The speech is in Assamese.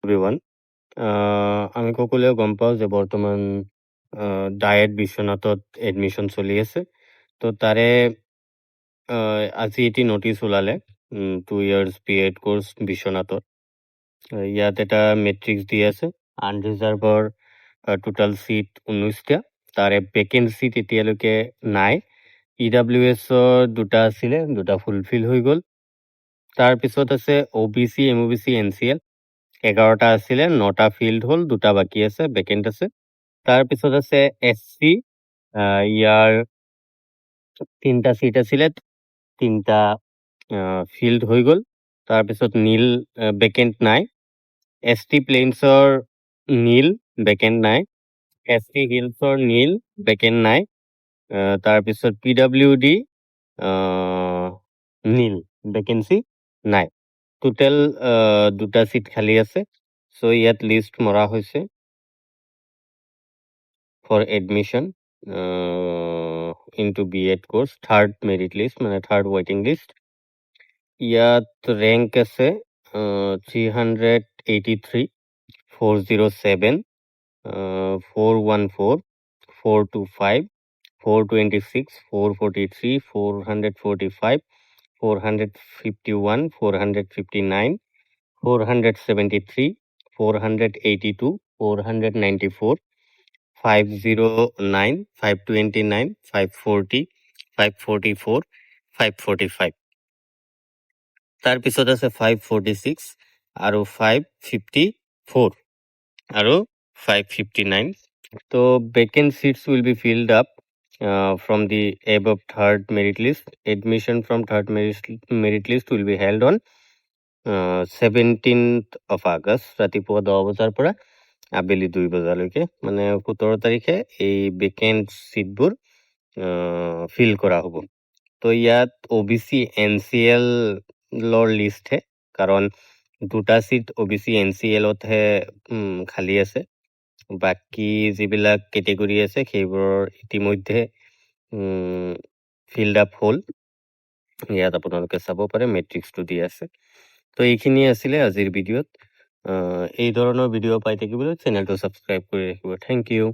এভৰিৱান। আমি সকলোৱে গম পাওঁ যে বৰ্তমান ডায়েট বিশ্বনাথত এডমিশ্যন চলি আছে। তো তাৰে আজি এটি নটিচ ওলালে 2 years BEd কোৰ্চ বিশ্বনাথত। ইয়াত এটা মেট্ৰিক্স দি আছে আনৰিজাৰ্ভৰ টোটাল চিট 19টা, তাৰে ভেকেঞ্চি চিট এতিয়ালৈকে নাই। EWSৰ 2টা আছিলে, 2টা ফুলফিল হৈ গ'ল। তাৰপিছত আছে OBC MOBC NCL 11টা আছিলে, 9টা ফিল্ড হ'ল, 2টা বাকী আছে, ভেকেণ্ট আছে। তাৰপিছত আছে SC, ইয়াৰ 3টা চিট আছিলে, 3টা ফিল্ড হৈ গ'ল। তাৰপিছত নীল ভেকেণ্ট নাই। ST প্লেইনছৰ নীল ভেকেণ্ট নাই। ST হিলছৰ নীল ভেকেণ্ট নাই। তাৰপিছত PWD নীল ভেকেঞ্চি নাই। টোটেল 2টা চিট খালী আছে। চ' ইয়াত লিষ্ট মৰা হৈছে for admission into BEd course, third merit list, মানে থাৰ্ড ৱেইটিং লিষ্ট। ইয়াত ৰেংক আছে 383, 407, 414, 425, 426, 443, 445, 451, 459, 473, 482, 494, 509, 529, 540, 544, 545। তাৰপিছত আছে 546 আৰু 554 আৰু 559. তো vacant seats will be filled up from the above third merit list. Admission from third merit list will be held on 17th of August, ৰাতিপুৱা 10 বজাৰ পৰা আবেলি 2 বজালৈকে, মানে 17 তাৰিখে এই ভেকেণ্ট চিটবোৰ ফিল কৰা হ'ব। তো ইয়াত OBC NCLৰ লিষ্টহে, কাৰণ 2টা চিট OBC NCLতহে খালী আছে। বাকী যিবিলাক কেটেগৰী আছে সেইবোৰৰ ইতিমধ্যে ফিল্ড আপ হ'ল। ইয়াত আপোনালোকে চাব পাৰে, মেট্ৰিক্সটো দি আছে। তো এইখিনি আছিলে আজিৰ ভিডিঅ'ত। এই ধৰণৰ ভিডিঅ' পাই থাকিবলৈ চেনেলটো ছাবস্ক্ৰাইব কৰি ৰাখিব। Thank U.